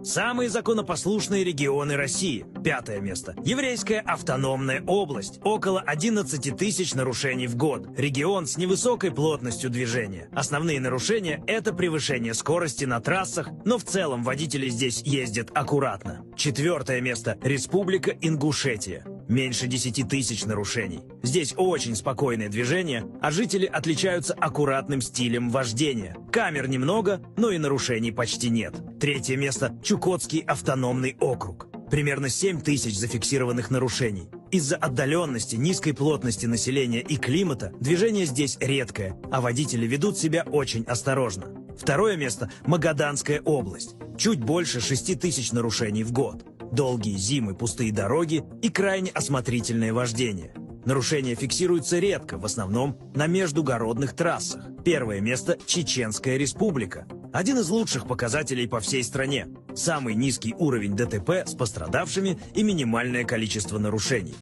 Самые законопослушные регионы России. 5 место. Еврейская автономная область. Около 11 тысяч нарушений в год. Регион с невысокой плотностью движения. Основные нарушения – это превышение скорости на трассах, но в целом водители здесь ездят аккуратно. 4 место. Республика Ингушетия. Меньше 10 тысяч нарушений. Здесь очень спокойное движение, а жители отличаются аккуратным стилем вождения. Камер немного, но и нарушений почти нет. 3 место – Чукотский автономный округ. Примерно 7 тысяч зафиксированных нарушений. Из-за отдаленности, низкой плотности населения и климата движение здесь редкое, а водители ведут себя очень осторожно. 2 место – Магаданская область. Чуть больше 6 тысяч нарушений в год. Долгие зимы, пустые дороги и крайне осмотрительное вождение. Нарушения фиксируются редко, в основном на междугородных трассах. 1 место – Чеченская республика. Один из лучших показателей по всей стране. Самый низкий уровень ДТП с пострадавшими и минимальное количество нарушений.